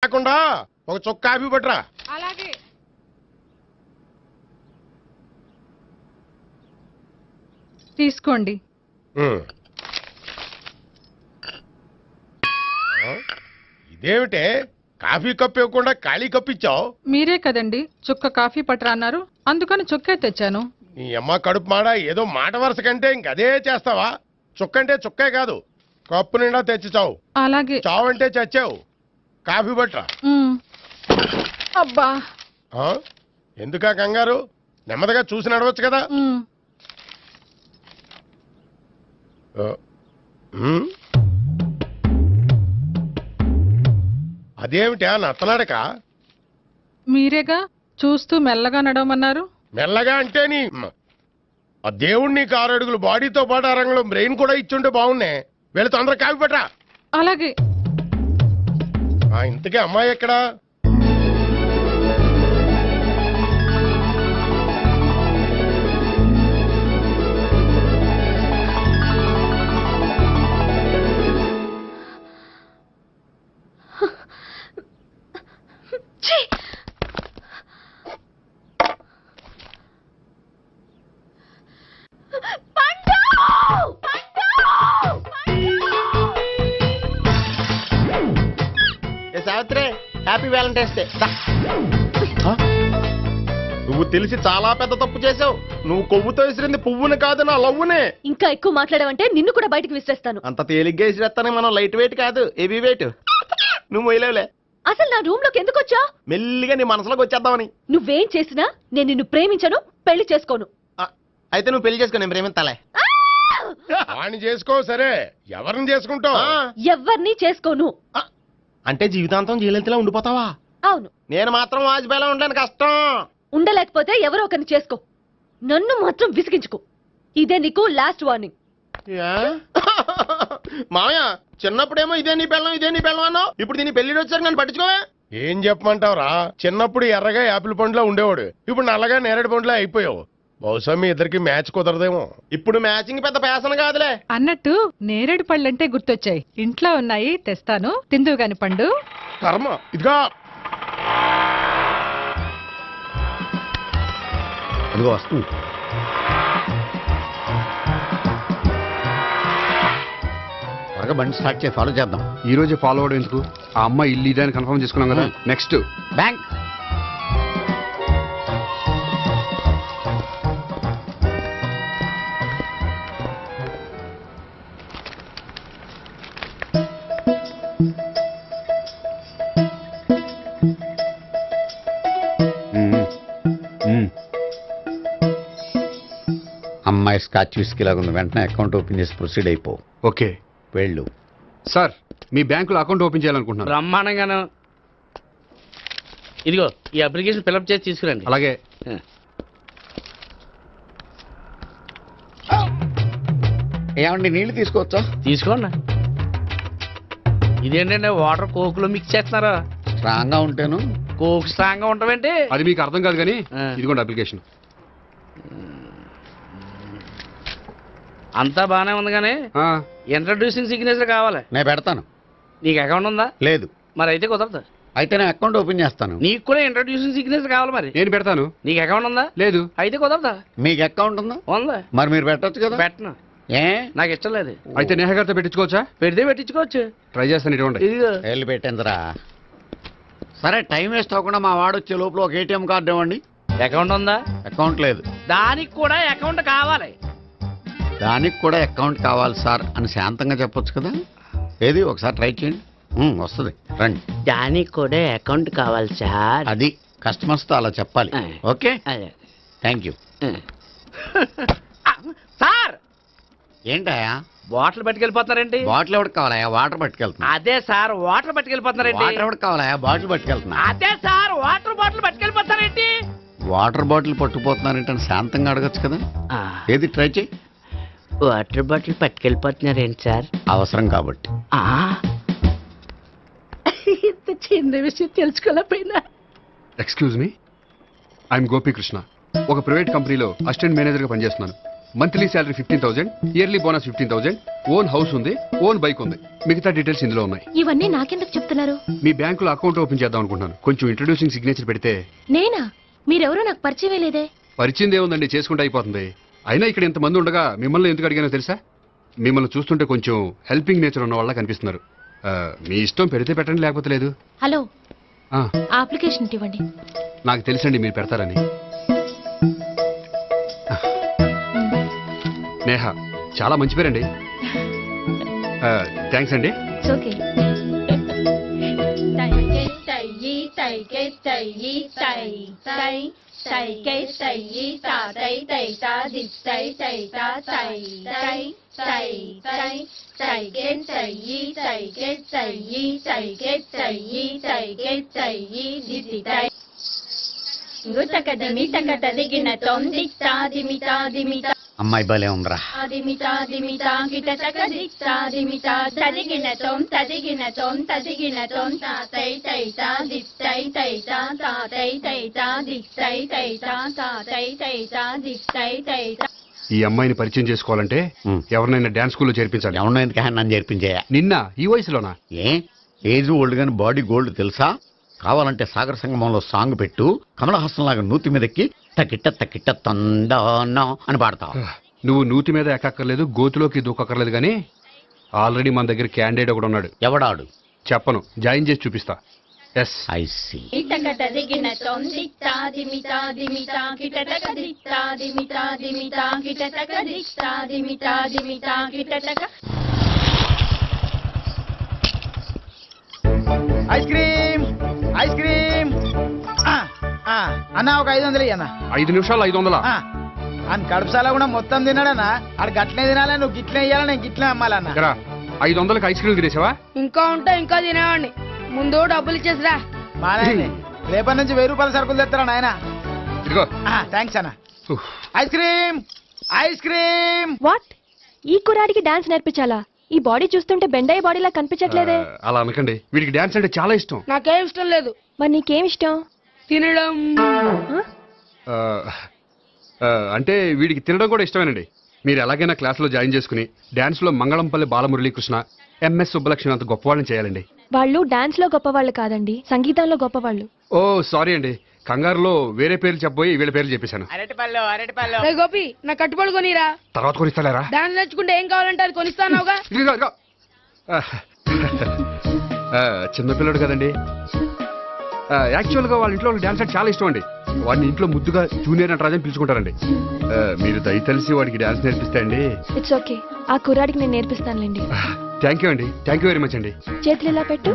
కాకుండా ఒక చుక్క కాఫీ పట్టురా. అలాగే. తీసుకోండి. ఇదేమిటే కాఫీ కప్పు ఇవ్వకుండా ఖాళీ కప్పు ఇచ్చావు? మీరే కదండి చుక్క కాఫీ పట్టరా అన్నారు, అందుకని చుక్కే తెచ్చాను. నీ అమ్మ కడుపు మాడ, ఏదో మాట వరుస కంటే ఇంకదే చేస్తావా? చుక్కంటే చుక్కే కాదు, కప్పు నిండా తెచ్చి చావు. అలాగే. చావు అంటే చచ్చావు. కాఫీ పట్టరా. అబ్బా, ఎందుకా కంగారు? నెమ్మదిగా చూసి నడవచ్చు కదా. అదేమిటా నత్తనాడక? మీరేగా చూస్తూ మెల్లగా నడవమన్నారు. మెల్లగా అంటే నీ ఆ దేవుణ్ణి 6 అడుగులు బాడీతో పాటు ఆ రంగంలో బ్రెయిన్ కూడా ఇచ్చుంటే బాగున్నే. వీళ్ళు తొందరగా కాఫీ పట్టరా. అలాగే. ఇంతకీ అమ్మాయి ఎక్కడా? Savitri, happy Valentine's day. నువ్వు తెలిసి చాలా పెద్ద తప్పు చేసావు. నువ్వు కొవ్వుతో విసిరింది పువ్వుని కాదు, నా లవ్వునే. ఇంకా ఎక్కువ మాట్లాడావంటే నిన్ను కూడా బయటకు విసిరేస్తాను. అంత తేలిగ్గా విసిరేస్తానే, మనం లైట్ వెయిట్ కాదు, హెవీ వెయిట్. నువ్వు మొయ్యలేవులే. అసలు నా రూమ్ లోకి ఎందుకు వచ్చా? మెల్లిగా నీ మనసులోకి వచ్చేద్దామని. నువ్వేం చేసినా నేను నిన్ను ప్రేమించను, పెళ్లి చేసుకోను. అయితే నువ్వు పెళ్లి చేసుకో, నేను ప్రేమిస్తాలే. వాణ్ణి చేసుకో. సరే, ఎవరిని చేసుకుంటావు? ఎవరిని చేసుకోను. అంటే జీవితాంతం జయలలితలా ఉండిపోతావా? అవును. నేను మాత్రం వాజ్పేయిలా ఉండడానికి కష్టం. ఉండలేకపోతే ఎవరో ఒకరిని చేసుకో, నన్ను మాత్రం విసిగించుకో. ఇదే నీకు లాస్ట్ వార్నింగ్. మామయ్య, చిన్నప్పుడేమో ఇదే నీ పెళ్ళం అన్నావు, ఇప్పుడు దీని పెళ్లి వచ్చారు నన్ను పట్టించుకోవే. ఏం చెప్పమంటావురా? చిన్నప్పుడు ఎర్రగా యాపిల్ పండులో ఉండేవాడు, ఇప్పుడు నల్లగా నేరేడు పండులో అయిపోయావు. బహుశా మీ ఇద్దరికి మ్యాచ్ కుదరదేమో. ఇప్పుడు మ్యాచింగ్ పెద్ద పేసన కాదులే. అన్నట్టు నేరేడు పళ్ళంటే గుర్తొచ్చాయి. ఇంట్లో ఉన్నాయి, తెస్తాను, తిందువు గాని పండు. కర్మ. ఇదిగా అదిగో వస్తుంది. త్వరగా బండి స్టార్ట్ చేసి ఫాలో చేద్దాం. ఈ రోజే ఫాలో అవడం ఎందుకు? ఆ అమ్మాయి ఇల్లు ఇదే అని కన్ఫర్మ్ చేసుకున్నాం కదా. Next bank. అమ్మాయి స్కాచ్ విస్కీ లాగా ఉంది. వెంటనే అకౌంట్ ఓపెన్ చేసి ప్రొసీడ్ అయిపో. ఓకే, వెళ్ళు. సార్, మీ బ్యాంకులో అకౌంట్ ఓపెన్ చేయాలనుకుంటున్నాను. బ్రహ్మాండంగాను. ఇదిగో ఈ అప్లికేషన్ ఫిల్అప్ చేసి తీసుకురండి. అలాగే. ఏమండి, నీళ్లు తీసుకోవచ్చా? తీసుకోండి. ఇదేంటంటే వాటర్ కోక్ లో మిక్స్ చేస్తున్నారా? స్ట్రాంగ్ గా ఉంటేను. కోక్ స్ట్రాంగ్ గా ఉంటావేంటి? అది మీకు అర్థం కాదు కానీ ఇదిగోండి అప్లికేషన్. అంతా బానే ఉంది కానీ ఇంట్రడ్యూసింగ్ సిగ్నేచర్ కావాలి. నేను పెడతాను. నీకు అకౌంట్ ఉందా? లేదు. మరి అయితే కుదరదు. అయితే నేను అకౌంట్ ఓపెన్ చేస్తాను. నీకు కూడా ఇంట్రడ్యూసింగ్ సిగ్నేచర్ కావాలి. మరి నేను పెడతాను. నీకు అకౌంట్ ఉందా? లేదు. అయితే కుదరదా? మీకు అకౌంట్ ఉందా? ఉందా? మరి మీరు పెట్టొచ్చు కదా. పెట్టను. ఏ? నాకు ఇష్టం లేదు. అయితే నేహ గారితో పెట్టించుకోవచ్చా? పెడితే పెట్టించుకోవచ్చు. ట్రై చేస్తాను. ఇటువంటి ఇదిగో వెళ్ళి పెట్టిందిరా. సరే, టైం వేస్ట్ అవ్వకుండా మా వాడు వచ్చే లోపల ఒక ఏటీఎం కార్డు ఇవ్వండి. అకౌంట్ ఉందా? అకౌంట్ లేదు. దానికి కూడా అకౌంట్ కావాలి. దానికి కూడా అకౌంట్ కావాలి సార్ అని శాంతంగా చెప్పొచ్చు కదా. ఏది ఒకసారి ట్రై చేయండి. వస్తుంది, రండి. దానికి కూడా అకౌంట్ కావాలి సార్. అది కస్టమర్స్తో అలా చెప్పాలి. Okay, thank you. సార్, ఏంటయా బాటిల్ పట్టుకెళ్ళిపోతున్నారేంటి? బాటిల్ ఎవరికి కావాలయా? వాటర్ పట్టుకెళ్తున్నా. అదే సార్, వాటర్ పట్టుకెళ్ళిపోతున్నారేంటి? వాటర్ ఎవరికి కావాలయా? బాటిల్ పట్టుకెళ్తున్నా. అదే సార్, వాటర్ బాటిల్ పట్టుకెళ్ళిపోతారేంటి? వాటర్ బాటిల్ పట్టుకుపోతున్నారేంటని శాంతంగా అడగచ్చు కదా. ఏది ట్రై చేయి. వాటర్ బాటిల్ పట్టుకెళ్ళిపోతున్నారేంటి సార్? అవసరం కాబట్టి. ఇంత చిన్న విషయం తెలుసుకోలేకపోయినా. Excuse me, I'm Gopikrishna. ఒక ప్రైవేట్ కంపెనీలో అసిస్టెంట్ మేనేజర్గా పనిచేస్తున్నాను. Monthly salary 15,000, yearly bonus 15,000, own house ఉంది, ఓన్ బైక్ ఉంది. మిగతా డీటెయిల్స్ ఇందులో ఉన్నాయి. ఇవన్నీ నాకెందుకు చెప్తున్నారు? మీ బ్యాంకులో అకౌంట్ ఓపెన్ చేద్దాం అనుకుంటున్నాను. కొంచెం ఇంట్రొడ్యూసింగ్ సిగ్నేచర్ పెడితే. నేనా? మీరెవరో నాకు పరిచయం లేదే. పరిచయం ఏముందండి, చేసుకుంటే అయిపోతుంది. అయినా ఇక్కడ ఇంతమంది ఉండగా మిమ్మల్ని ఎందుకు అడిగానో తెలుసా? మిమ్మల్ని చూస్తుంటే కొంచెం హెల్పింగ్ నేచర్ ఉన్న వాళ్ళ కనిపిస్తున్నారు. మీ ఇష్టం పెడితే పెట్టండి, లేకపోతే లేదు. హలో, ఆ, అప్లికేషన్ ఇవ్వండి. నాకు తెలుసండి మీరు పెడతారని. నేహ, చాలా మంచి పేరండి. థ్యాంక్స్ అండి. ఓకే. అమ్మాయి భలే ఉందిరా. ఈ అమ్మాయిని పరిచయం చేసుకోవాలంటే ఎవరినైనా డాన్స్ స్కూల్లో చేర్పించాలి. ఎవరినో ఎందుకు నన్ను చేర్పించేయా? నిన్న ఈ వయసులోనా? ఏజ్ ఓల్డ్ గాని బాడీ గోల్డ్ తెలుసా? కావాలంటే సాగర సంగమంలో సాంగ్ పెట్టు, కమలహాసం లాగా నూతి మీదకి తకిట్ట తకిట్ట తందానా అని పాడతావు. నువ్వు నూతి మీద ఎక్కక్కర్లేదు, గోతులోకి దూకక్కర్లేదు, కానీ ఆల్రెడీ మన దగ్గర క్యాండిడేట్ ఒకడు ఉన్నాడు. ఎవడాడు? చెప్పను, జాయిన్ చేసి చూపిస్తా. Yes, I see. Ice cream, ice cream. అన్న ఒక 500 అన్న. 5 నిమిషాలు 500. అని కడుపుసాల కూడా మొత్తం తిన్నాడన్నా. ఆడు గట్లనే తినాలి, నువ్వు గిట్లే ఇయ్యాలి, నేను గిట్లే అమ్మాలన్న. 500కి ఐస్ క్రీమ్ తినేసావా? ఇంకా ఉంటే ఇంకా తినేవాడిని. ముందు డబ్బులు ఇచ్చేసిరా. మానే రేపటి నుంచి 1000 రూపాయల సరుకులు తెస్తారా నాయన? ఇదిగో. థ్యాంక్స్ అన్న. Ice cream, ice cream. What? ఈ కుర్రాడికి డాన్స్ నేర్పించాలా? ఈ బాడీ చూస్తుంటే బెండయ్య బాడీలా కనిపించట్లేదే. అలా అనకండి, వీడికి డాన్స్ అంటే చాలా ఇష్టం. నాకేం ఇష్టం లేదు. మరి నీకేం ఇష్టం? తినడం. అంటే వీడికి తినడం కూడా ఇష్టమేనండి. మీరు ఎలాగైనా క్లాస్లో జాయిన్ చేసుకుని డాన్స్లో మంగళంపల్లి బాలమురళీకృష్ణ, ఎంఎస్ సుబ్బలక్ష్మి అంత గొప్పవాళ్ళని చేయాలండి. వాళ్ళు డాన్స్ లో గొప్పవాళ్ళు కాదండి, సంగీతంలో గొప్పవాళ్ళు. ఓ సారీ అండి, కంగారులో వేరే పేర్లు చెప్పబోయి వీళ్ళ పేర్లు చెప్పేశాను. అరటిపళ్ళు, అరటిపళ్ళు. రే గోపి, నా కట్టుబడి కొనిరా. తర్వాత కొనిస్తారా? డాన్స్ నేర్చుకుంటే ఏం కావాలంటే అది కొనిస్తానావుగా. చిన్నపిల్లడు కదండి. యాక్చువల్గా వాళ్ళ ఇంట్లో డాన్స్ అంటే చాలా ఇష్టం అండి. వాడిని ఇంట్లో ముద్దుగా జూనియర్ నటరాజు అని పిలుచుకుంటారండి. మీరు దయతలిసి వాడికి డాన్స్ నేర్పిస్తే అండి. ఇట్స్ ఓకే, ఆ కుర్రాడికి నేను నేర్పిస్తానులేండి. థ్యాంక్ యూ అండి, థ్యాంక్ యూ వెరీ మచ్ అండి. చేతులు ఇలా పెట్టు.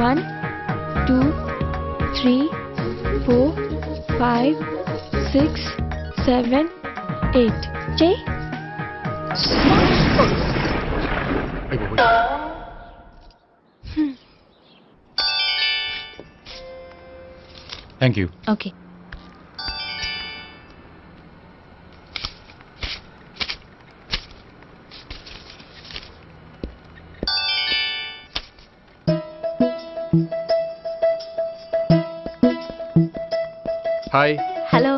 1 2 3 4 5 6 7 8 చేయి. Thank you. Okay. Hi. Hello.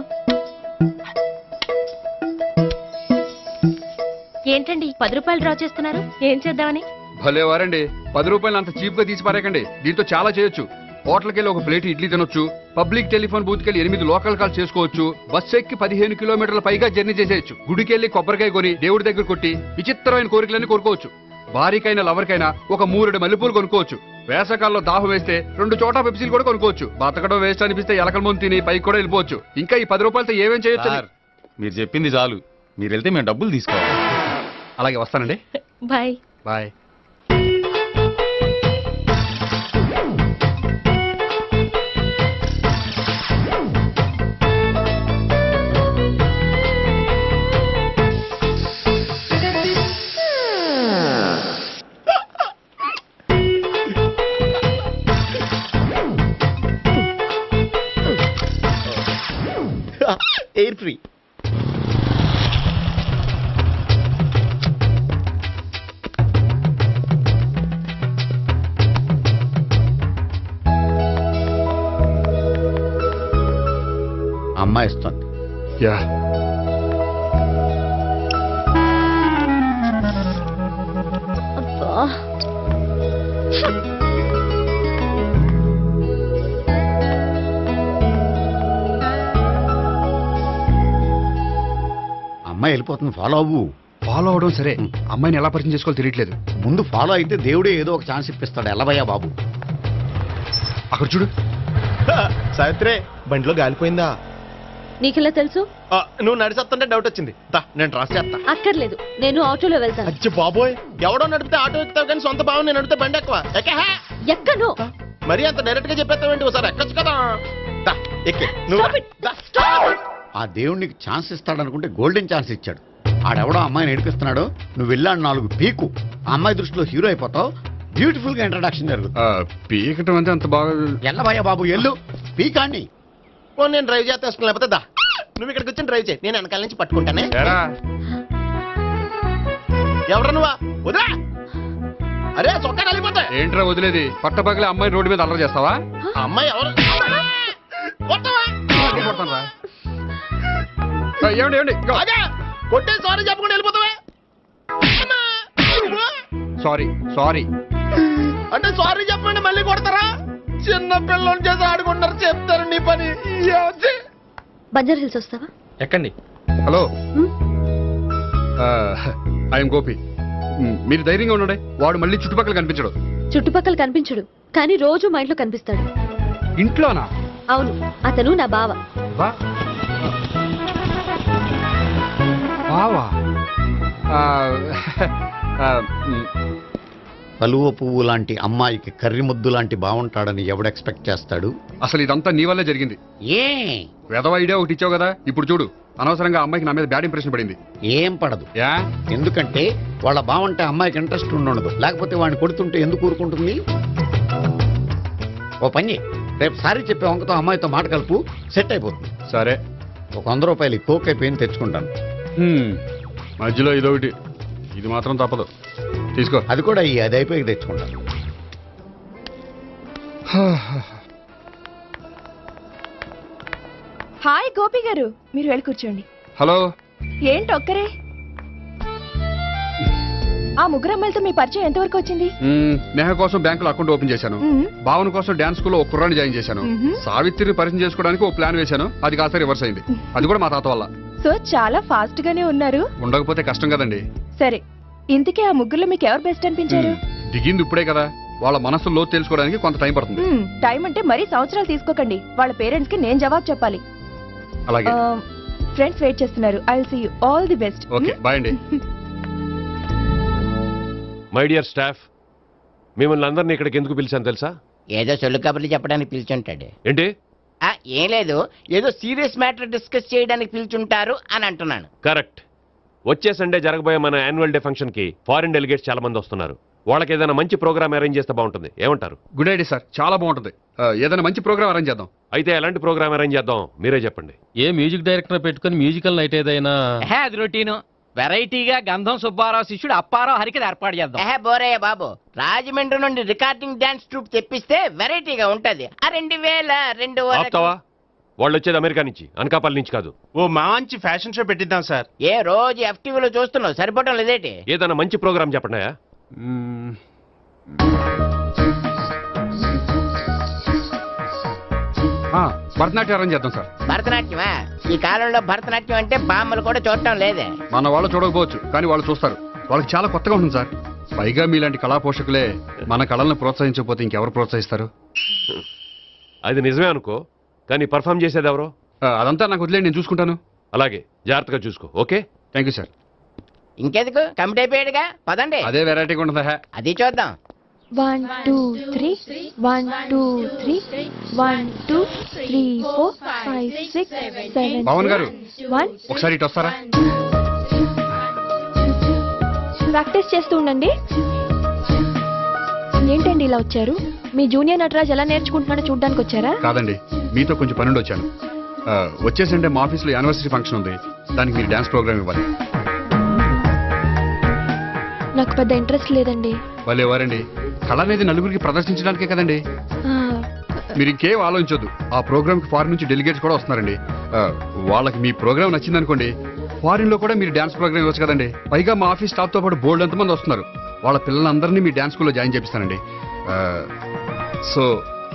ఏంటండి 10 రూపాయలు డ్రా చేస్తున్నారు? ఏం చేద్దామని? భలే వారండి, 10 రూపాయలు అంత చీప్ గా తీసి పారేకండి. దీంతో చాలా చేయొచ్చు. హోటల్కి వెళ్ళి ఒక ప్లేట్ ఇడ్లీ తినొచ్చు, పబ్లిక్ టెలిఫోన్ బూత్కి వెళ్ళి 8 లోకల్ కాల్ చేసుకోవచ్చు, బస్సు ఎక్కి 15 కిలోమీటర్ల పైగా జర్నీ చేసేయచ్చు, గుడికి వెళ్ళి కొబ్బరికాయ కొని దేవుడి దగ్గర కొట్టి విచిత్రమైన కోరికలన్నీ కోరుకోవచ్చు, భారీకైనా లవర్కైనా ఒక 3 మల్లెపూలు కొనుక్కోవచ్చు, వేసవకాలంలో దాహం వేస్తే 2 చోటా పెప్సీలు కూడా కొనుక్కోవచ్చు, బతకడం వేస్ట్ అనిపిస్తే ఎలకల ముందు తిని పైకి కూడా వెళ్ళిపోవచ్చు. ఇంకా ఈ 10 రూపాయలతో ఏమేం చేయొచ్చు? మీరు చెప్పింది చాలు, మీరు వెళ్తే మేము డబ్బులు తీసుకోవాలి. అలాగే వస్తానండి. బాయ్. బాయ్. Air free. అమ్మాయి ఇస్తుంది. యా అమ్మాయి వెళ్ళిపోతుంది, ఫాలో అవ్వు. ఫాలో అవడం సరే, అమ్మాయిని ఎలా పరిచయం చేసుకోవాలో తెలియట్లేదు. ముందు ఫాలో అయితే దేవుడే ఏదో ఒక ఛాన్స్ ఇప్పిస్తాడు. ఎల్లవయ్యా బాబు. అక్కడ చూడు. సావిత్రి బండిలో గాలిపోయిందా? నీకెలా తెలుసు? నువ్వు నడిచేస్తుంటే డౌట్ వచ్చింది. నేను రాసి చేస్తా. అక్కర్లేదు, నేను ఆటోలో వెళ్తాను. అచ్చి బాబోయ్, ఎవడో నడిపితే ఆటో ఎక్కుతావు కానీ సొంత భావం నేను నడిపితే బండి ఎక్కువ. ఎక్కను. మరి అంత డైరెక్ట్ గా చెప్పేస్తావేంటి? ఒకసారి ఎక్కొచ్చు కదా. ఎక్కే నువ్వు. Stop it. Stop it. ఆ దేవుడికి ఛాన్స్ ఇస్తాడనుకుంటే గోల్డెన్ ఛాన్స్ ఇచ్చాడు. ఆడెవడో అమ్మాయిని ఏడిపిస్తున్నాడు, నువ్వు వెళ్ళాడు 4 పీకు. ఆ అమ్మాయి దృష్టిలో హీరో అయిపోతావు. బ్యూటిఫుల్ గా ఇంట్రడక్షన్ జరుగుతుంది. పీకటం అంటే అంత బాగా. ఎల్లవయ్యా బాబు ఎల్లు, పీకాన్ని. నేను డ్రైవ్ చేస్తాను, లేకపోతే దా నువ్వు ఇక్కడికి వచ్చి డ్రైవ్ చేయి, నేను వెనకాల నుంచి పట్టుకుంటానే. ఎవరు నువ్వా? వదిలే. అరే చొక్కా కలిపోతా. ఏంట్రా వదిలేది? పట్టపగలే అమ్మాయి రోడ్డు మీద అల్లరి చేస్తావా? అమ్మాయి ఎవరు? ఏమండి ఏమండి, కొట్టే సారీ చెప్పకుండా వెళ్ళిపోతావే. సారీ సారీ అంటే సారీ చెప్పండి మళ్ళీ కొడతారా? చిన్న పిల్లలు చేసి ఆడుకుంటారు, చెప్తారు నీ పని. బంజారా హిల్స్ వస్తావా? ఎక్కండి. Hello, I'm Gopi. మీరు ధైర్యంగా ఉండండి. వాడు మళ్ళీ చుట్టుపక్కల కనిపించడు. చుట్టుపక్కల కనిపించడు, కానీ రోజు మా ఇంట్లో కనిపిస్తాడు. ఇంట్లోనా? అవును, అతను నా బావ. బావా? కలువ పువ్వు లాంటి అమ్మాయికి కర్రి ముద్దు లాంటి బాగుంటాడని ఎవడు ఎక్స్పెక్ట్ చేస్తాడు? అసలు ఇదంతా నీ వల్లే జరిగింది. ఏ వెధవ ఐడియా ఒకటి ఇచ్చావు కదా, ఇప్పుడు చూడు. అనవసరంగా అమ్మాయికి నా మీద బ్యాడ్ ఇంప్రెషన్ పడింది. ఏం పడదు. ఎందుకంటే వాళ్ళ బాగుంటే అమ్మాయికి ఇంట్రెస్ట్ ఉండదు. లేకపోతే వాడిని కొడుతుంటే ఎందుకు ఊరుకుంటుంది? ఓ పని, రేపు సారీ చెప్పే వంకతో అమ్మాయితో మాట కలుపు, సెట్ అయిపోతుంది. సరే, ఒక 100 రూపాయలు కోక్ అయిపోయింది తెచ్చుకుంటాను. మధ్యలో ఇదొకటి, ఇది మాత్రం తప్పదు. తీసుకో. అది కూడా అది అయిపోయి తెచ్చుకుంటాను. హాయ్ గోపి గారు, మీరు వెళ్ళి కూర్చోండి. హలో. ఏంటి ఒక్కరే? ఆ ముగ్గురు అమ్మాయిలతో మీ పరిచయం ఎంతవరకు వచ్చింది? నేహ కోసం బ్యాంకులో అకౌంట్ ఓపెన్ చేశాను. భావన కోసం డాన్స్ స్కూల్లో ఒక కుర్రాన్ని జాయిన్ చేశాను. సావిత్రిని పరిచయం చేసుకోవడానికి ఒక ప్లాన్ వేశాను. అది కాస్త రివర్స్ అయింది. అది కూడా మా తాత వల్ల. సో చాలా ఫాస్ట్ గానే ఉన్నారు. ఉండకపోతే కష్టం కదండి. సరే, ఇంతకీ ఆ ముగ్గురులో మీకు ఎవరు బెస్ట్ అనిపించారు? దిగింది ఇప్పుడే కదా, వాళ్ళ మనసు లోతు తెలుసుకోవడానికి కొంత టైం పడుతుంది. టైం అంటే మరీ సంవత్సరాలు తీసుకోకండి. వాళ్ళ పేరెంట్స్ కి నేను జవాబు చెప్పాలి. అలాగే. ఫ్రెండ్స్ వెయిట్ చేస్తున్నారు. I will see you. All the best. Okay, bye అండి. మై డియర్ స్టాఫ్, మిమ్మల్ని అందరినీ ఇక్కడికి ఎందుకు పిలిచాను తెలుసా? ఏదో సొల్లు కబుర్లు చెప్పడానికి పిలిచుంటాడు. ఏంటి? ఏం లేదు, ఏదో సీరియస్ మ్యాటర్ డిస్కస్ చేయడానికి పిలిచుంటారు అని అంటున్నాను. కరెక్ట్. వచ్చే సండే జరగబోయే మన యాన్యువల్ డే ఫంక్షన్ కి ఫారిన్ డెలిగేట్స్ చాలా మంది వస్తున్నారు. వాళ్ళకి ఏదైనా మంచి ప్రోగ్రామ్ అరేంజ్ చేస్తే బాగుంటుంది. ఏమంటారు? గుడ్ ఐడియా సార్, చాలా బాగుంటుంది. ఏదైనా మంచి ప్రోగ్రామ్ అరేంజ్ చేద్దాం. అయితే ఎలాంటి ప్రోగ్రామ్ అరేంజ్ చేద్దాం మీరే చెప్పండి. ఏ మ్యూజిక్ డైరెక్టర్ పెట్టుకుని మ్యూజికల్ నైట్ ఏదైనా? అది రొటీను. వెరైటీగా గంధం సుబ్బారావు శిష్యుడు అప్పారావు హరికి ఏర్పాటు చేద్దాం. బోరయ్య బాబు, రాజమండ్రి నుండి రికార్డింగ్ డాన్స్ ట్రూప్ తెప్పిస్తే వెరైటీగా ఉంటది. 2002 ఆపుతావా? వాళ్ళు వచ్చేది అమెరికా నుంచి, అనకాపల్లి నుంచి కాదు. ఓ మంచి ఫ్యాషన్ షో పెట్టిద్దాం సార్. ఏ రోజు FTVలో చూస్తున్నావు, సరిపోవడం లేదేటి? ఏదైనా మంచి ప్రోగ్రామ్ చెప్పండి. భరతనాట్యం అరేంజ్ చేద్దాం సార్. భరతనాట్యమా? ఈ కాలంలో భరతనాట్యం అంటే బామ్మలు కూడా చూడటం లేదే. మన వాళ్ళు చూడకపోవచ్చు, కానీ వాళ్ళు చూస్తారు. వాళ్ళకి చాలా కొత్తగా ఉంటుంది సార్. పైగా మీలాంటి కళా పోషకులే మన కళలను ప్రోత్సహించకపోతే ఇంకెవరు ప్రోత్సహిస్తారు? అది నిజమే అనుకో, కానీ పర్ఫామ్ చేసేది ఎవరో? అదంతా నాకు వదిలేండి, నేను చూసుకుంటాను. అలాగే, జాగ్రత్తగా చూసుకో. Okay, thank you sir. ఇంకెందుకు, కమిటీ అయిపోయాడుగా, పదండి. అదే వెరైటీగా ఉంటుందా? అది చూద్దాం. 1 2 3 1 2 3 1 2 3 4 5 6 7 పవన్ గారు 1 ఒకసారి ఇటు వస్తారా? ప్రాక్టీస్ చేస్తూ ఉండండి. ఏంటండి ఇలా వచ్చారు? మీ జూనియర్ నటరాజ్ ఎలా నేర్చుకుంటున్నాడో చూడడానికి వచ్చారా? కాదండి, మీతో కొంచెం పనుండి వచ్చాను. వచ్చేసంటే మా ఆఫీస్లో యానివర్సరీ ఫంక్షన్ ఉంది, దానికి మీరు డాన్స్ ప్రోగ్రామ్ ఇవ్వాలి. నాకు పెద్ద ఇంట్రెస్ట్ లేదండి. వాళ్ళు ఎవరండి? కళ అనేది నలుగురికి ప్రదర్శించడానికే కదండి. మీరు ఇంకేం ఆలోచించొద్దు. ఆ ప్రోగ్రామ్ కి ఫారిన్ నుంచి డెలిగేట్స్ కూడా వస్తున్నారండి. వాళ్ళకి మీ ప్రోగ్రామ్ నచ్చిందనుకోండి, ఫారిన్ లో కూడా మీరు డాన్స్ ప్రోగ్రామ్ ఇవ్వచ్చు కదండి. పైగా మా ఆఫీస్ స్టాఫ్ తో పాటు బోల్డ్ ఎంతమంది వస్తున్నారు. వాళ్ళ పిల్లలందరినీ మీ డాన్స్ స్కూల్లో జాయిన్ చేపిస్తానండి. సో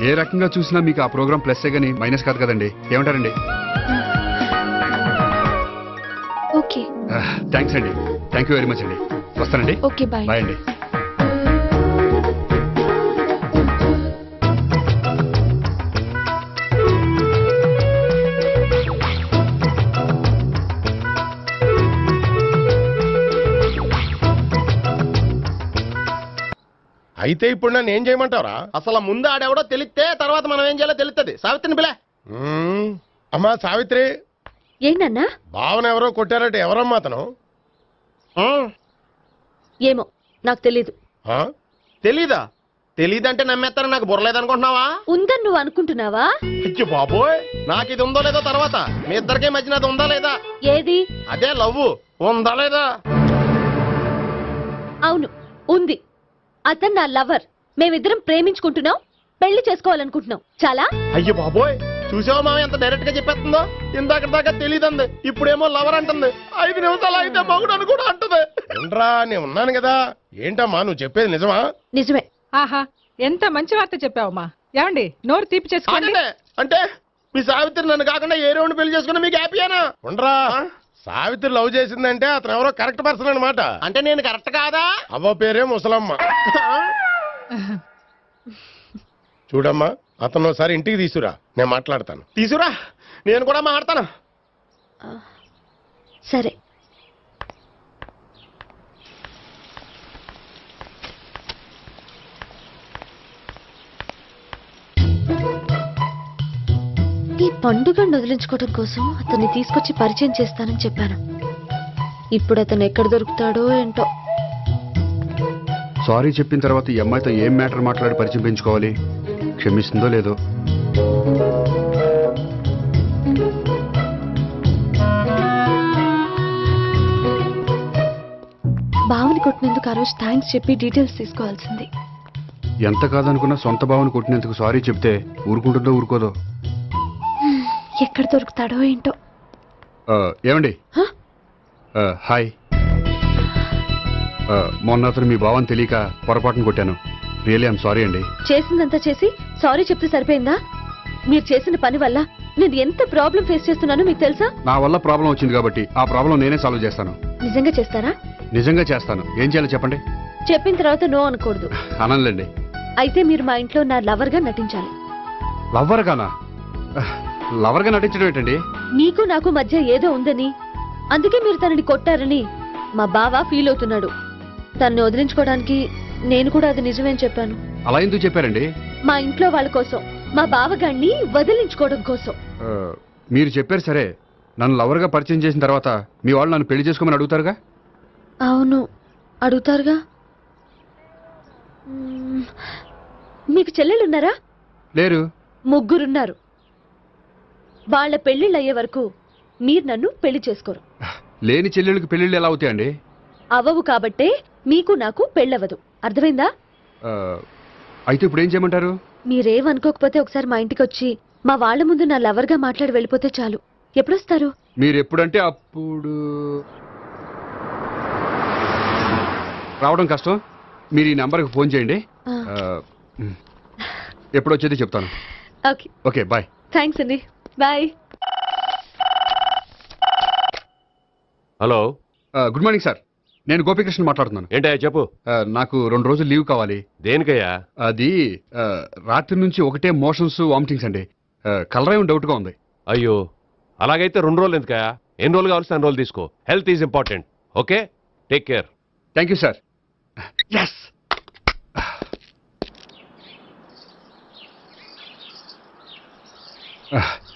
ఏ రకంగా చూసినా మీకు ఆ ప్రోగ్రామ్ ప్లస్సే కానీ మైనస్ కాదు కదండి. ఏమంటారండి? ఓకే. థ్యాంక్స్ అండి, థ్యాంక్ యూ వెరీ మచ్ అండి. వస్తానండి. Okay bye. బాయ్ అండి. అయితే ఇప్పుడు నన్ను ఏం చేయమంటారా? అసలు ముందు ఆడెవడో తెలిస్తే తర్వాత మనం ఏం చేయాలో తెలుస్తుంది. సావిత్రిని పిల్ల. అమ్మా సావిత్రి, ఏంటన్నా? భావన ఎవరో కొట్టారట, ఎవరమ్మా అతను? ఏమో నాకు తెలీదు. తెలీదా? తెలీదంటే నమ్మేస్తారని నాకు బుర్రలేదనుకుంటున్నావా? ఉందని నువ్వు అనుకుంటున్నావా? అయ్యో బాబోయ్, నాకు ఇది ఉందో లేదో తర్వాత మీ ఇద్దరికే మధ్యన అది ఉందా లేదా? ఏది? అదే లవ్ ఉందా లేదా? అవును ఉంది. అతను నా లవర్. మేమిద్దరం ప్రేమించుకుంటున్నాం, పెళ్లి చేసుకోవాలనుకుంటున్నాం. చాలా. అయ్యో బాబోయ్, చూసావా మామ ఎంత డైరెక్ట్ గా చెప్పేస్తుందో? ఇందాక దాకా తెలియదండి, ఇప్పుడేమో లవర్ అంటుంది. 5 నిమిషాలు అయితే మగుడు అని కూడా అంటుంది. ఏంట్రా, నేను ఉన్నాను కదా. ఏంటమ్మా నువ్వు చెప్పేది నిజమా? నిజమే. ఆహా, ఎంత మంచి వార్త చెప్పావమ్మా. ఏమండి, నోరు తీపి చేసుకోండి. అంటే మీ సావిత్రి నన్ను కాకుండా ఏ రౌండ్ పెళ్లి చేసుకున్నా మీకు హ్యాపీయేనా? ఉండరా, సావిత్రి లవ్ చేసిందంటే అతను ఎవరో కరెక్ట్ పర్సన్ అనమాట. అంటే నేను కరెక్ట్ కాదా? అవ్వ పేరే ముసలమ్మ. చూడమ్మా, అతను ఒకసారి ఇంటికి తీసుకురా, నేను మాట్లాడతాను. తీసురా, నేను కూడా మాట్లాడతాను. సరే. ఈ పండుగను వదిలించుకోవడం కోసం అతన్ని తీసుకొచ్చి పరిచయం చేస్తానని చెప్పాను. ఇప్పుడు అతను ఎక్కడ దొరుకుతాడో ఏంటో. సారీ చెప్పిన తర్వాత ఈ అమ్మాయితో ఏం మ్యాటర్ మాట్లాడి పరిచయం పెంచుకోవాలి? క్షమిస్తుందో లేదో. బావని కొట్టినందుకు ఆ రోజు థ్యాంక్స్ చెప్పి డీటెయిల్స్ తీసుకోవాల్సింది. ఎంత కాదనుకున్నా సొంత భావన కొట్టినందుకు సారీ చెప్తే ఊరుకుంటుందో ఊరుకోదో. ఎక్కడ దొరుకుతాడో ఏంటో. ఏమండి, హాయ్. మొన్న అతను మీ భావన తెలియక పొరపాటును కొట్టాను. రియల్లీ ఐఎమ్ సారీ అండి. చేసిందంతా చేసి సారీ చెప్తే సరిపోయిందా? మీరు చేసిన పని వల్ల నేను ఎంత ప్రాబ్లం ఫేస్ చేస్తున్నానో మీకు తెలుసా? నా వల్ల ప్రాబ్లం వచ్చింది కాబట్టి ఆ ప్రాబ్లం నేనే సాల్వ్ చేస్తాను. నిజంగా చేస్తారా? నిజంగా చేస్తాను. ఏం చేయాలో చెప్పండి. చెప్పిన తర్వాత నో అనకూడదు. అనండి. అయితే మీరు మా ఇంట్లో నా లవర్ గా నటించాలి. లవర్ గానా? లవర్ గా నటించడం ఏంటండి? నీకు నాకు మధ్య ఏదో ఉందని, అందుకే మీరు తనని కొట్టారని మా బావ ఫీల్ అవుతున్నాడు. తనని వదిలించుకోవడానికి నేను కూడా అది నిజమేని చెప్పాను. అలా ఎందుకు చెప్పారండి? మా ఇంట్లో వాళ్ళ కోసం, మా బావగాన్ని వదిలించుకోవడం కోసం. మీరు చెప్పారు సరే, నన్ను లవర్ గా పరిచయం చేసిన తర్వాత మీ వాళ్ళు నన్ను పెళ్లి చేసుకోమని అడుగుతారుగా? అవును, అడుగుతారుగా. మీకు చెల్లెలున్నారా? లేరు. ముగ్గురున్నారు. వాళ్ళ పెళ్లిళ్ళు అయ్యే వరకు మీరు నన్ను పెళ్లి చేసుకోరు. లేని చెల్లెళ్ళకి పెళ్లిళ్ళు ఎలా అవుతాయండి? అవ్వవు కాబట్టే మీకు నాకు పెళ్ళవదు. అర్థమైందా? అయితే ఇప్పుడు ఏం చేయమంటారు? మీరేమనుకోకపోతే ఒకసారి మా ఇంటికి వచ్చి మా వాళ్ళ ముందు నా లవర్ గా మాట్లాడి వెళ్ళిపోతే చాలు. ఎప్పుడొస్తారు? మీరు ఎప్పుడంటే అప్పుడు. రావడం కష్టం. మీరు ఈ నంబర్కి ఫోన్ చేయండి. ఎప్పుడు వచ్చేది చెప్తాను. ఓకే. Okay, bye. థ్యాంక్స్ అండి, bye. Hello, good morning sir. నేను గోపికృష్ణ మాట్లాడుతున్నాను. ఏంటయ్యా చెప్పు. నాకు 2 రోజులు లీవ్ కావాలి. దేనికయ్యా? అది రాత్రి నుంచి ఒకటే మోషన్స్, వామిటింగ్స్ అండి. కలరేం డౌట్గా ఉంది. అయ్యో, అలాగైతే 2 రోజులు ఎందుకయ్యా? ఎన్ని రోజులు కావాల్సి అన్ని రోజులు తీసుకో. Health is important. Okay, take care. Thank you sir. Yes.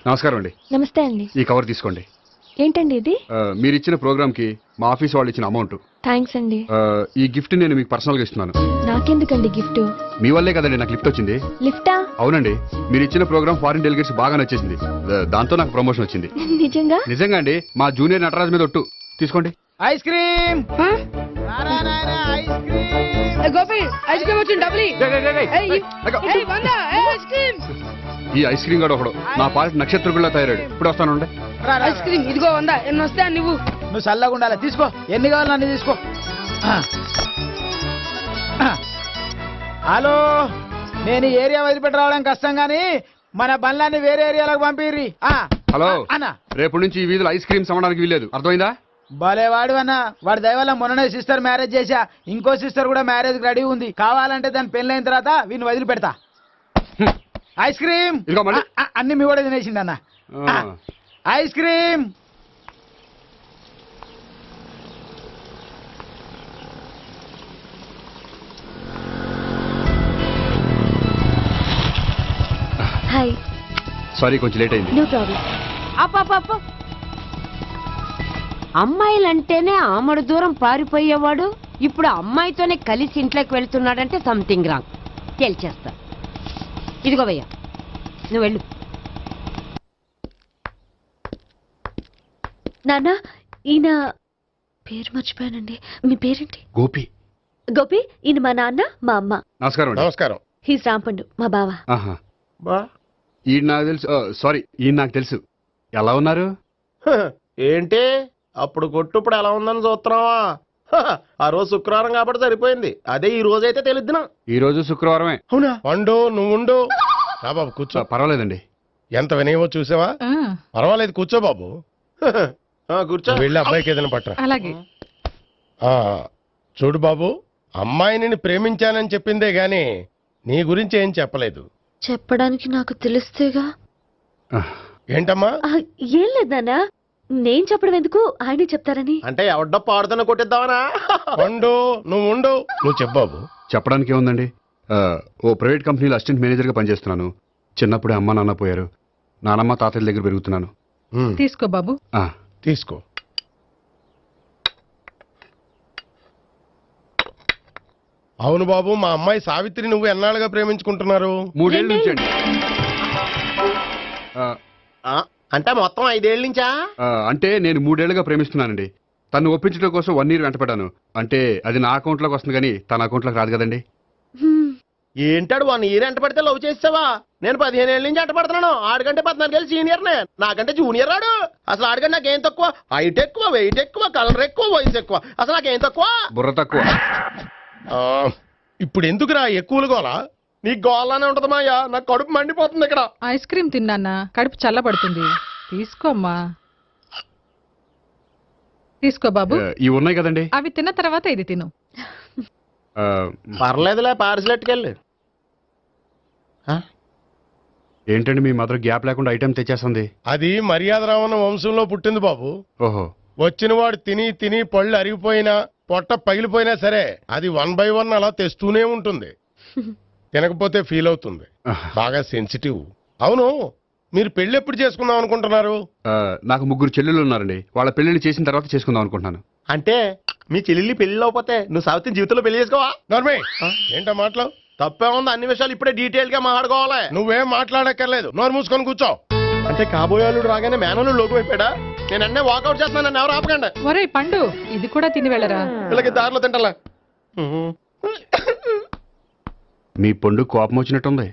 నమస్కారం అండి. నమస్తే అండి. ఈ కవర్ తీసుకోండి. ఏంటండి ఇది? మీరు ఇచ్చిన ప్రోగ్రామ్ కి మా ఆఫీస్ వాళ్ళు ఇచ్చిన అమౌంట్. థ్యాంక్స్ అండి. ఈ గిఫ్ట్ నేను మీకు పర్సనల్ గా ఇస్తున్నాను. నాకెందుకండి గిఫ్ట్? మీ వల్లే కదండి నాకు లిఫ్ట్ వచ్చింది. లిఫ్టా? అవునండి, మీరు ఇచ్చిన ప్రోగ్రామ్ ఫారిన్ డెలిగేట్స్ బాగా నచ్చేసింది. దాంతో నాకు ప్రమోషన్ వచ్చింది. నిజంగా? నిజంగా అండి. మా జూనియర్ నటరాజ్ మీద ఒట్టు. తీసుకోండి. Ice cream. Gopi, ice cream వచ్చింది. డబ్బులు ఈ ఐస్ క్రీమ్ గడ ఒకడు నా పాలిట నక్షత్ర పిల్ల తయారాడు. ఇప్పుడు వస్తాను. ఐస్ క్రీమ్ ఇదిగో 100. ఎన్ని వస్తా నువ్వు చల్లగా ఉండాలి. తీసుకో, ఎన్ని కావాలి అన్ని తీసుకో. హలో, నేను ఈ ఏరియా వదిలిపెట్టి రావడం కష్టం గానీ మన బండ్లన్నీ వేరే ఏరియాలకు పంపిర్రి. హలో అన్న, రేపు నుంచి ఈ వీధిలో ఐస్ క్రీమ్స్ అమ్మడానికి వీల్లేదు. అర్థమైందా? భలే వాడు అన్న వాడి దయవల్ల మొన్ననే సిస్టర్ మ్యారేజ్ చేశా. ఇంకో సిస్టర్ కూడా మ్యారేజ్ రెడీ ఉంది. కావాలంటే దాని పెళ్ళైన తర్వాత వీడిని వదిలిపెడతా. ఐస్ క్రీమ్ ఇదిగో మళ్ళీ. అన్ని మీ కూడా తినేసిండి అన్న. Ice cream. హాయ్. సారీ కొంచెం లేట్ అయింది. No problem. అప్ప అమ్మాయిలంటేనే ఆమడు దూరం పారిపోయేవాడు ఇప్పుడు అమ్మాయితోనే కలిసి ఇంట్లోకి వెళ్తున్నాడంటే సంథింగ్ రాంగ్. తేల్చేస్తా. ఇదిగో భయ్యా నువ్వు వెళ్ళు. నాన్న ఈయన పేరు మర్చిపోయానండి. మీ పేరేంటి? గోపి. గోపి. ఈయన మా నాన్న మా అమ్మ. నమస్కారం. నమస్కారం. హీస్ రాంపండు మా బావ. ఈయన నాకు తెలుసు. సారీ ఈయన నాకు తెలుసు. ఎలా ఉన్నారు? ఏంటి అప్పుడు కొట్టు ఇప్పుడు ఎలా ఉందని చూస్తున్నావా? ఆ రోజు శుక్రవారం కాబట్టి సరిపోయింది. అదే ఈ రోజు అయితే తెలుద్దునా. ఈ రోజు శుక్రవారమే. అవునా? పండు నువ్వు ఉండు. రా బాబు కూర్చో. పర్వాలేదండి. ఎంత వినయమో చూసావా? పర్వాలేదు కూర్చో బాబు. కూర్చో. వెళ్ళి అబ్బాయికి ఏదైనా పట్టరా. అలాగే. చూడు బాబు, అమ్మాయిని ప్రేమించానని చెప్పిందే గాని నీ గురించి ఏం చెప్పలేదు. చెప్పడానికి నాకు తెలిస్తేగా. ఏంటమ్మా? ఏం లేదు నాన్న, నేను చెప్పడం ఎందుకు, ఆయనే చెప్తారని. అంటే ఎవడ్డో పాడుతున్న కొట్టిద్దామనా? పండు నువ్వు ఉండు. నువ్వు చెప్పు బాబు. చెప్పడానికి ఏముందండి, ఓ ప్రైవేట్ కంపెనీలో అసిస్టెంట్ మేనేజర్గా పనిచేస్తున్నాను. చిన్నప్పుడే అమ్మ నాన్న పోయారు. నానమ్మ తాతయ్య దగ్గర పెరుగుతున్నాను. తీసుకో బాబు. తీసుకో. అవును బాబు, మా అమ్మాయి సావిత్రి నువ్వు ఎన్నాళ్ళుగా ప్రేమించుకుంటున్నారు? 3 ఏళ్ళ నుంచి అండి. అంటే మొత్తం 5 ఏళ్ళ నుంచా? అంటే నేను 3 ఏళ్ళుగా ప్రేమిస్తున్నానండి. తను ఒప్పించడం కోసం 1 year వెంటపడ్డాను. అంటే అది నా అకౌంట్లోకి వస్తుంది కానీ తన అకౌంట్లోకి రాదు కదండి. ఏంటాడు 1 year ఎంట పడితే లవ్ చేసావా? నేను 15 ఏళ్ళ నుంచి ఎంట పడుతున్నాను. ఆడికంటే 14 ఏళ్ళు సీనియర్నే. నాకంటే జూనియర్ రాడు. అసలు ఆడికంటే నాకేం తక్కువ? హైట్ ఎక్కువ, వెయిట్ ఎక్కువ, కలర్ ఎక్కువ, వయసు ఎక్కువ. అసలు నాకేం తక్కువ? బుర్ర తక్కువ. ఇప్పుడు ఎందుకురా ఎక్కువలు గోలా? నీకు గోలానే ఉంటది మాయా. నాకు కడుపు మండిపోతుంది ఇక్కడ. ఐస్ క్రీమ్ తిన్నానా, కడుపు చల్లబడుతుంది. తీసుకోమ్మా. తీసుకో బాబు. ఇవి ఉన్నాయి కదండి, అవి తిన్న తర్వాత ఇది తిను. పర్లేదులే, పార్సిల్ ఎట్టుకెళ్ళి. ఏంటండి మీ మదర్ గ్యాప్ లేకుండా ఐటెం తెచ్చేస్తుంది? అది మర్యాద రావణ వంశంలో పుట్టింది బాబు. ఓహో. వచ్చిన వాడు తిని తిని పళ్ళు అరిగిపోయినా పొట్ట పగిలిపోయినా సరే అది 1 by 1 అలా తెస్తూనే ఉంటుంది. తినకపోతే ఫీల్ అవుతుంది. బాగా సెన్సిటివ్. అవును, మీరు పెళ్లి ఎప్పుడు చేసుకుందాం అనుకుంటున్నారు? నాకు 3 చెల్లెళ్ళు ఉన్నారండి. వాళ్ళ పెళ్లిళ్ళు చేసిన తర్వాత చేసుకుందాం అనుకుంటున్నాను. అంటే మీ చెల్లెల్ని పెళ్లి లేకపోతే నువ్వు సావిత్రి జీవితంలో పెళ్లి చేసుకోవా? నార్మే ఏంటో మాటలు? తప్పే ఉంది. అన్ని విషయాలు ఇప్పుడే డీటెయిల్ గా మాట్లాడుకోవాలి. నువ్వేం మాట్లాడక్కర్లేదు, నోరు మూసుకొని కూర్చో. అంటే కాబోయేవాళ్ళు రాగానే మేనలు లోకి అయిపోయాడా? నేను అన్నీ వాకౌట్ చేస్తున్నాను, నన్ను ఎవరు ఆపకండి. ఒరే పండు, ఇది కూడా తిని వెళ్ళరా. వీళ్ళకి దారిలో తింటలే. మీ పండు కోపం వచ్చినట్టుంది.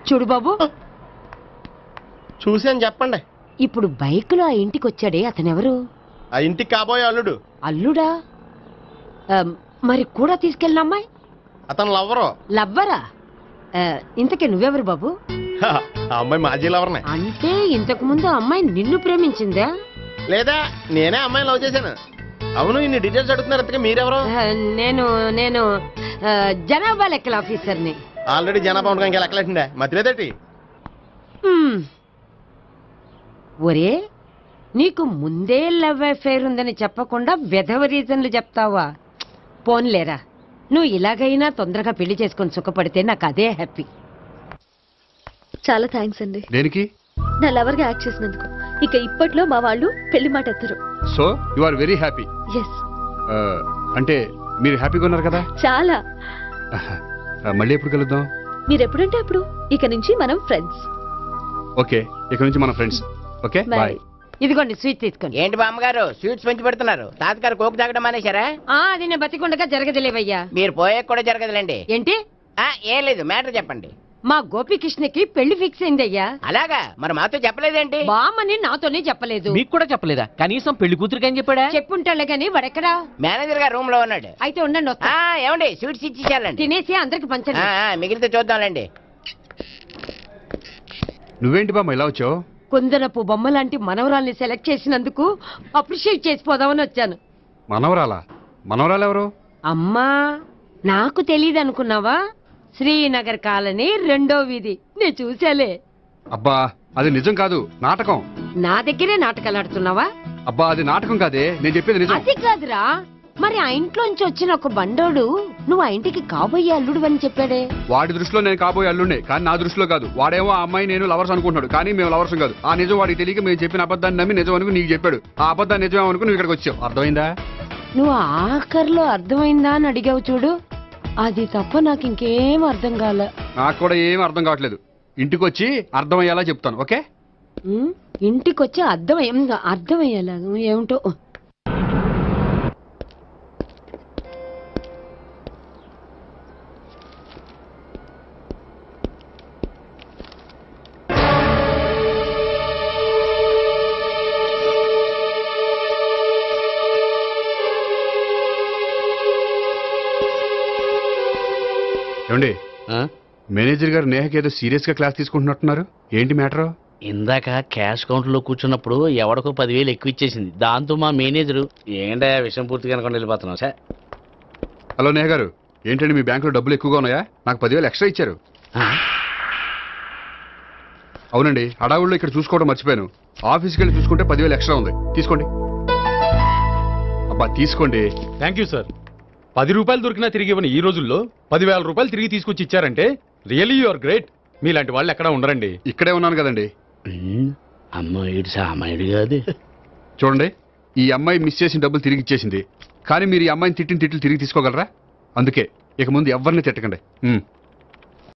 చూడు బాబు, చూసి అని చెప్పండి. ఇప్పుడు బైక్ లో ఆ ఇంటికి వచ్చాడే అతనెవరు? ఆ ఇంటికి కాబోయే అల్లుడు. అల్లుడా? మరి కూడా తీసుకెళ్ళిన అమ్మాయి? అతను లవ్వరు. లవ్వరా? ఇంతకీ నువ్వెవరు బాబు? ఆ అమ్మాయి మాజీ లవర్నే. అంటే ఇంతకు ముందు అమ్మాయి నిన్ను ప్రేమించిందా? లేదా నేనే అమ్మాయిని లవ్ చేశాను. అవును, ఇన్ని డీటెయిల్స్ అడుగుతున్నారు. ఇంతకీ మీరెవరు? నేను నేను జనాభా లెక్కల ఆఫీసర్ని. ఆల్రెడీ జనాభా ఉండగా ఇంకా లెక్కలేటండే మధ్యలేదేటి? ఒరే, నీకు ముందే లవ్ అఫైర్ ఉందని చెప్పకుండా వెధవ రీజన్లు చెప్తావా? పోన్లేరా, నువ్వు ఇలాగైనా తొందరగా పెళ్లి చేసుకొని సుఖపడితే నాకు అదే హ్యాపీ. చాలా థ్యాంక్స్ అండి. దేనికి? నా లవర్ గా యాక్ట్ చేసినందుకు. ఇక ఇప్పట్లో మా వాళ్ళు పెళ్లి మాట ఎత్తరు. So you are very happy. Yes. అంటే మీరు హ్యాపీగా ఉన్నారు కదా? చాలా. మళ్ళీ ఎప్పుడు కలుద్దాం? మీరు ఎప్పుడంటే అప్పుడు. ఇక నుంచి మనం ఫ్రెండ్స్. ఓకే, ఇక నుంచి మనం ఫ్రెండ్స్. Okay bye. ఇదిగోండి స్వీట్ తీసుకోండి. ఏంటి బామ్మగారు స్వీట్స్ పెంచి పెడుతున్నారు? తాతగారు కోక్ తాగడం మానేశారా? అది నేను బతికుండగా జరగదులేవయ్యా. మీరు పోయే కూడా జరగదులేండి. ఏంటి? ఏం లేదు, మ్యాటర్ చెప్పండి. మా గోపికృష్ణకి పెళ్లి ఫిక్స్ అయిందయ్యా. అలాగా? మరి మాతో చెప్పలేదేంటి? బామ్మని నాతోనే చెప్పలేదు. మీకు కూడా చెప్పలేదా? కనీసం పెళ్లి కూతురికి అని చెప్పాడా? చెప్పుంటాలే గాని వాడెక్కడా? మేనేజర్ గారు రూమ్ లో ఉన్నాడు. అయితే ఉండండి, వస్తా. ఏమండి స్వీట్స్ ఇచ్చేసాలండి. తినేసి అందరికి పంచండి. మిగిలితే చూద్దాంలేండి. నువ్వేంటి బామ్మ ఇలా వచ్చావు? కుందనపు బొమ్మ లాంటి మనవరాల్ని సెలెక్ట్ చేసినందుకు అప్రిషియేట్ చేసిపోదామని వచ్చాను. మనవరాలా? మనవరాలెవరు? అమ్మా, నాకు తెలియదు అనుకున్నావా? శ్రీనగర్ కాలనీ 2వ వీధి, నేను చూసాలే. అబ్బా అది నిజం కాదు, నాటకం. నా దగ్గరే నాటకాలు ఆడుతున్నావా? అబ్బా అది నాటకం కాదే, నేను చెప్పేది నిజం. అది కాదురా, మరి ఆ ఇంట్లోంచి వచ్చిన ఒక బండోడు నువ్వు ఆ ఇంటికి కాబోయే అల్లుడు అని చెప్పాడే. వాడి దృష్టిలో నేను కాబోయే అల్లుడే, కానీ నా దృష్టిలో కాదు. వాడేమో ఆ అమ్మాయి నేను లవర్స్ అనుకుంటున్నాడు, కానీ మేము లవర్స్ కాదు. ఆ నిజం వాడికి తెలియక మేము చెప్పిన అబద్ధాన్ని నమ్మి నిజం అనుకుని నీకు చెప్పాడు. ఆ అబద్ధాన్ని నిజం అనుకుని నువ్వు ఇక్కడికి వచ్చావు. అర్థమైందా? నువ్వు ఆఖరిలో అర్థమైందా అని అడిగావు చూడు, అది తప్ప నాకు ఇంకేం అర్థం కాల. నాకు కూడా ఏం అర్థం కావట్లేదు. ఇంటికి వచ్చి అర్థమయ్యేలా చెప్తాను, ఓకే? ఇంటికొచ్చి అర్థమయ్యేలా ఏమిటో. ఏమండి, మేనేజర్ గారు నేహకి ఏదో సీరియస్ గా క్లాస్ తీసుకుంటున్నట్టున్నారు. ఏంటి మ్యాటర్? ఇందాక క్యాష్ కౌంటర్ లో కూర్చున్నప్పుడు ఎవడికో 10,000 ఎక్కువ ఇచ్చేసింది. దాంతో మా మేనేజరు ఏంటా విషయం పూర్తిగా అనుకోండి వెళ్ళిపోతున్నాం సార్. హలో నేహ గారు, ఏంటండి మీ బ్యాంకులో డబ్బులు ఎక్కువగా ఉన్నాయా? నాకు 10,000 ఎక్స్ట్రా ఇచ్చారు. అవునండి, హడావుల్లో ఇక్కడ చూసుకోవడం మర్చిపోయాను. ఆఫీస్కి వెళ్ళి చూసుకుంటే 10,000 ఎక్స్ట్రా ఉంది, తీసుకోండి. అబ్బా తీసుకోండి. Thank you sir. 10 రూపాయలు దొరికినా తిరిగి ఇవ్వని ఈ రోజుల్లో 10,000 రూపాయలు తిరిగి తీసుకొచ్చి ఇచ్చారంటే రియలీ యు ఆర్ గ్రేట్. మీలాంటి వాళ్ళు ఎక్కడా ఉండరండి. ఇక్కడే ఉన్నాను కదండి. అమ్మాయిడు సామాయుడు కాదు. చూడండి, ఈ అమ్మాయి మిస్ చేసిన డబ్బులు తిరిగి ఇచ్చేసింది, కానీ మీరు ఈ అమ్మాయిని తిట్టిన తిట్లు తిరిగి తీసుకోగలరా? అందుకే ఇక ముందు ఎవరిని తిట్టకండి.